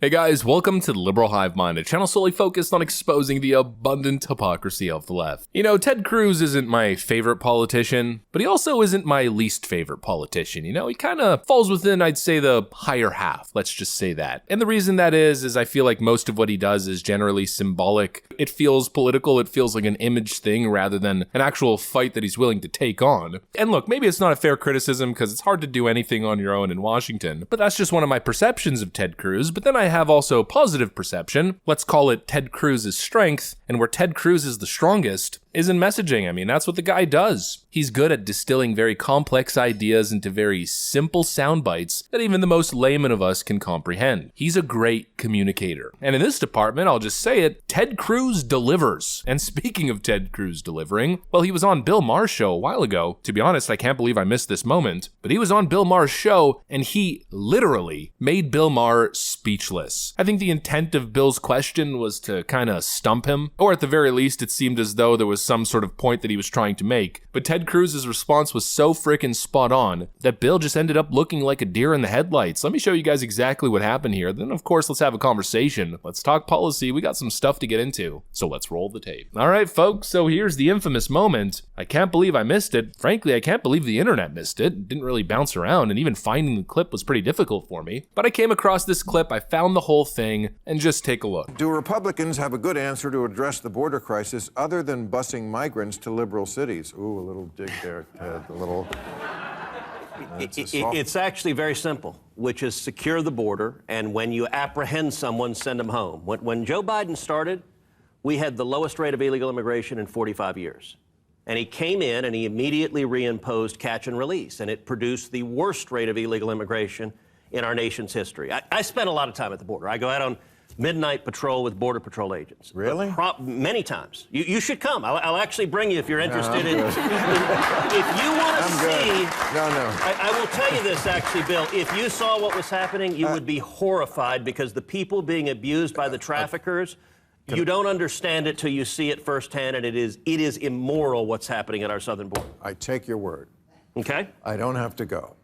Hey guys, welcome to the Liberal Hive Mind, a channel solely focused on exposing the abundant hypocrisy of the left. You know, Ted Cruz isn't my favorite politician, but he also isn't my least favorite politician. You know, he kind of falls within, I'd say, the higher half, let's just say that. And the reason that is I feel like most of what he does is generally symbolic. It feels political, it feels like an image thing rather than an actual fight that he's willing to take on. And look, maybe it's not a fair criticism because it's hard to do anything on your own in Washington, but that's just one of my perceptions of Ted Cruz. But then I have also positive perception, let's call it Ted Cruz's strength, and where Ted Cruz is the strongest is in messaging. I mean, that's what the guy does. He's good at distilling very complex ideas into very simple sound bites that even the most layman of us can comprehend. He's a great communicator. And in this department, I'll just say it, Ted Cruz delivers. And speaking of Ted Cruz delivering, well, he was on Bill Maher's show a while ago. To be honest, I can't believe I missed this moment, but he was on Bill Maher's show and he literally made Bill Maher speechless. I think the intent of Bill's question was to kind of stump him, or at the very least, it seemed as though there was some sort of point that he was trying to make. But Ted Cruz's response was so freaking spot on that Bill just ended up looking like a deer in the headlights. Let me show you guys exactly what happened here. Then, of course, let's have a conversation. Let's talk policy. We got some stuff to get into. So let's roll the tape. All right, folks. So here's the infamous moment. I can't believe I missed it. Frankly, I can't believe the internet missed it. It didn't really bounce around, and even finding the clip was pretty difficult for me. But I came across this clip. I found the whole thing, and just take a look. Do Republicans have a good answer to address the border crisis other than busing migrants to liberal cities? Ooh, a little dig there, Ted, a little... It's actually very simple, which is secure the border, and when you apprehend someone, send them home. When Joe Biden started, we had the lowest rate of illegal immigration in 45 years. And he came in and he immediately reimposed catch and release, and it produced the worst rate of illegal immigration in our nation's history. I spent a lot of time at the border. I go out on midnight patrol with Border Patrol agents. Really? Many times. You should come. I'll actually bring you if you're interested in... If you want to see... No. I will tell you this, actually, Bill. If you saw what was happening, you would be horrified because the people being abused by the traffickers, you don't understand it till you see it firsthand, and it is immoral what's happening at our southern border. I take your word. Okay? I don't have to go.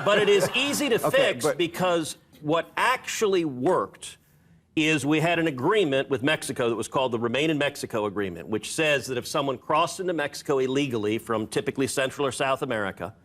But it is easy to fix because what actually worked is we had an agreement with Mexico that was called the Remain in Mexico Agreement, which says that if someone crossed into Mexico illegally from typically Central or South America,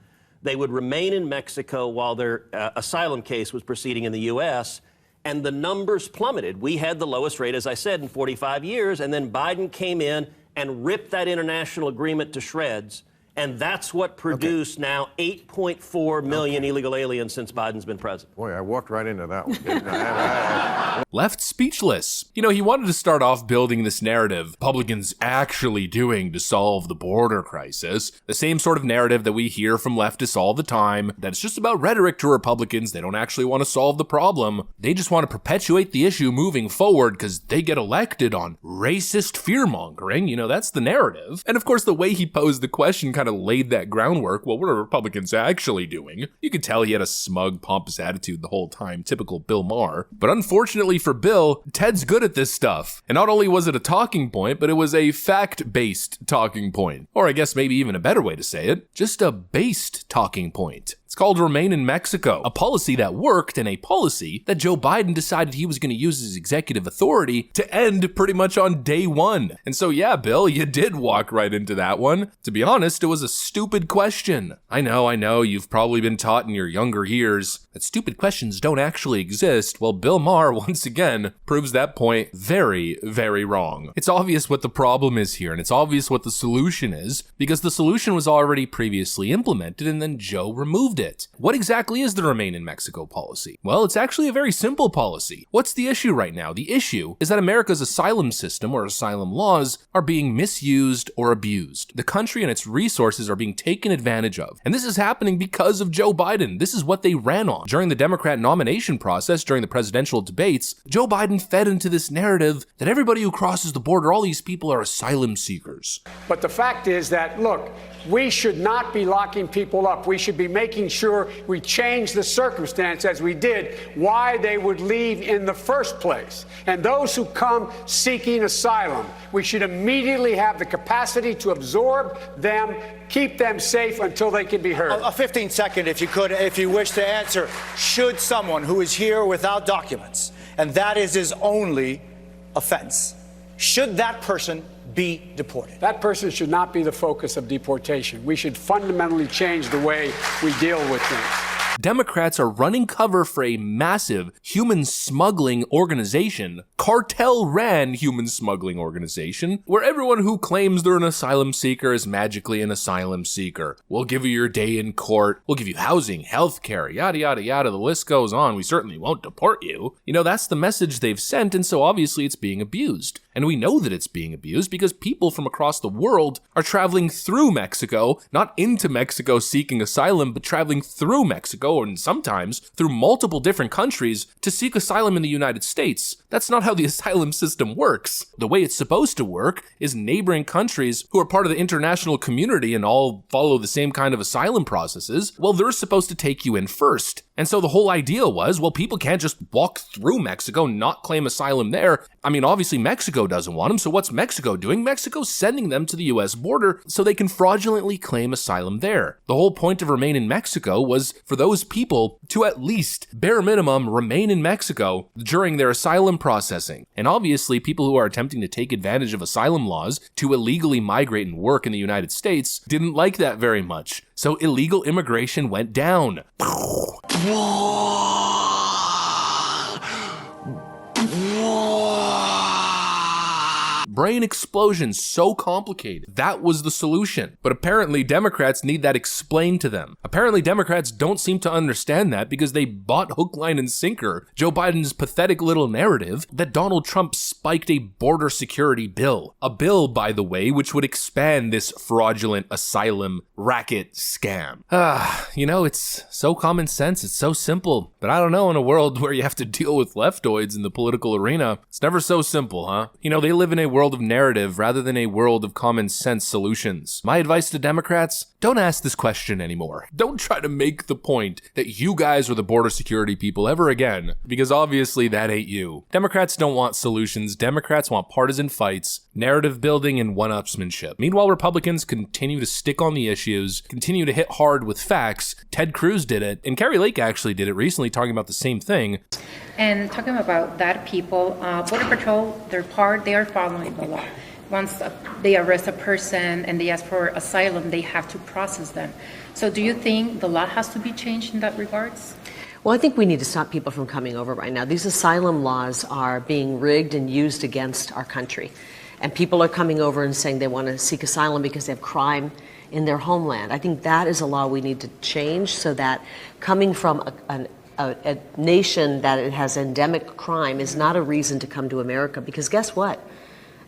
they would remain in Mexico while their asylum case was proceeding in the U.S., and the numbers plummeted. We had the lowest rate, as I said, in 45 years, and then Biden came in and ripped that international agreement to shreds. And that's what produced now 8.4 million illegal aliens since Biden's been president. Boy, I walked right into that one, didn't I? Left speechless. You know, he wanted to start off building this narrative Republicans actually doing to solve the border crisis. The same sort of narrative that we hear from leftists all the time, that it's just about rhetoric to Republicans. They don't actually want to solve the problem. They just want to perpetuate the issue moving forward because they get elected on racist fear-mongering. You know, that's the narrative. And of course, the way he posed the question kind of laid that groundwork. Well, what are Republicans actually doing? You could tell he had a smug, pompous attitude the whole time, typical Bill Maher. But unfortunately for Bill, Ted's good at this stuff. And not only was it a talking point, but it was a fact-based talking point. Or I guess maybe even a better way to say it, just a based talking point. It's called Remain in Mexico, a policy that worked and a policy that Joe Biden decided he was going to use his executive authority to end pretty much on day one. And so yeah, Bill, you did walk right into that one. To be honest, it was a stupid question. I know, you've probably been taught in your younger years that stupid questions don't actually exist. Well, Bill Maher, once again, proves that point very, very wrong. It's obvious what the problem is here, and it's obvious what the solution is, because the solution was already previously implemented, and then Joe removed it. What exactly is the Remain in Mexico policy? Well, it's actually a very simple policy. What's the issue right now? The issue is that America's asylum system or asylum laws are being misused or abused. The country and its resources are being taken advantage of. And this is happening because of Joe Biden. This is what they ran on. During the Democrat nomination process, during the presidential debates, Joe Biden fed into this narrative that everybody who crosses the border, all these people are asylum seekers. But the fact is that, look, we should not be locking people up. We should be making sure we change the circumstance as we did, why they would leave in the first place. And those who come seeking asylum, we should immediately have the capacity to absorb them, keep them safe until they can be heard. A 15-second, if you could, if you wish to answer. Should someone who is here without documents, and that is his only offense, should that person be deported? That person should not be the focus of deportation. We should fundamentally change the way we deal with things. Democrats are running cover for a massive human smuggling organization, cartel-ran human smuggling organization, where everyone who claims they're an asylum seeker is magically an asylum seeker. We'll give you your day in court, we'll give you housing, healthcare, yada yada yada, the list goes on, we certainly won't deport you. You know, that's the message they've sent, and so obviously it's being abused. And we know that it's being abused because people from across the world are traveling through Mexico, not into Mexico seeking asylum, but traveling through Mexico, and sometimes through multiple different countries to seek asylum in the United States. That's not how the asylum system works. The way it's supposed to work is neighboring countries who are part of the international community and all follow the same kind of asylum processes, well, they're supposed to take you in first. And so the whole idea was, well, people can't just walk through Mexico, not claim asylum there. I mean, obviously Mexico doesn't want them, so what's Mexico doing? Mexico's sending them to the US border so they can fraudulently claim asylum there. The whole point of Remain in Mexico was for those people to at least, bare minimum, remain in Mexico during their asylum processing. And obviously, people who are attempting to take advantage of asylum laws to illegally migrate and work in the United States didn't like that very much. So illegal immigration went down. Brain explosion, so complicated. That was the solution. But apparently Democrats need that explained to them. Apparently Democrats don't seem to understand that because they bought hook, line, and sinker Joe Biden's pathetic little narrative that Donald Trump spiked a border security bill. A bill, by the way, which would expand this fraudulent asylum racket scam. You know, it's so common sense, it's so simple. But I don't know, in a world where you have to deal with leftoids in the political arena, it's never so simple, huh? You know, they live in a world of narrative rather than a world of common sense solutions. My advice to Democrats, don't ask this question anymore. Don't try to make the point that you guys are the border security people ever again, because obviously that ain't you. Democrats don't want solutions. Democrats want partisan fights, narrative building, and one-upsmanship. Meanwhile, Republicans continue to stick on the issues, continue to hit hard with facts. Ted Cruz did it, and Kari Lake actually did it recently, talking about the same thing. And talking about that, people, Border Patrol, they are following the law. Once they arrest a person and they ask for asylum, they have to process them. So do you think the law has to be changed in that regards? Well, I think we need to stop people from coming over right now. These asylum laws are being rigged and used against our country. And people are coming over and saying they want to seek asylum because they have crime in their homeland. I think that is a law we need to change so that coming from a nation that it has endemic crime is not a reason to come to America, because guess what?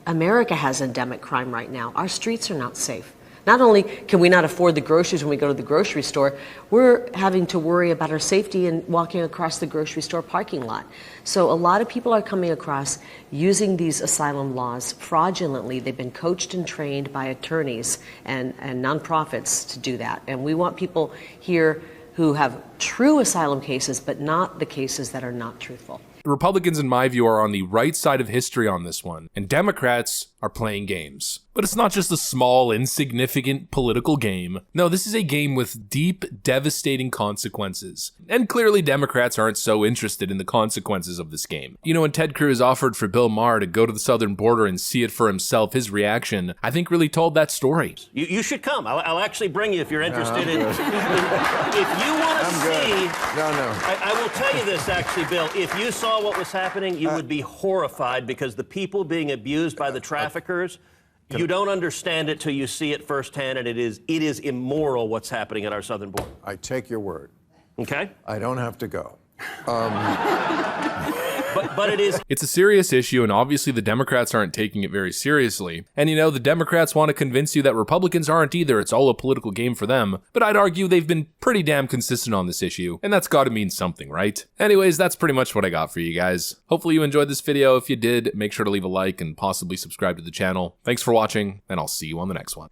America has endemic crime right now. Our streets are not safe. Not only can we not afford the groceries when we go to the grocery store, we're having to worry about our safety in walking across the grocery store parking lot. So a lot of people are coming across using these asylum laws fraudulently. They've been coached and trained by attorneys and nonprofits to do that. And we want people here who have true asylum cases, but not the cases that are not truthful. Republicans, in my view, are on the right side of history on this one, and Democrats are playing games. But it's not just a small, insignificant political game. No, this is a game with deep, devastating consequences. And clearly Democrats aren't so interested in the consequences of this game. You know, when Ted Cruz offered for Bill Maher to go to the southern border and see it for himself, his reaction, I think, really told that story. You should come. I'll actually bring you if you're interested in if you want to see... No. I will tell you this, actually, Bill. If you saw what was happening, you would be horrified, because the people being abused by the traffickers... You don't understand it till you see it firsthand, and it is immoral what's happening at our southern border. I take your word. Okay? I don't have to go. But it is... It's a serious issue, and obviously the Democrats aren't taking it very seriously. And you know, the Democrats want to convince you that Republicans aren't either. It's all a political game for them. But I'd argue they've been pretty damn consistent on this issue, and that's got to mean something, right? Anyways, that's pretty much what I got for you guys. Hopefully you enjoyed this video. If you did, make sure to leave a like and possibly subscribe to the channel. Thanks for watching, and I'll see you on the next one.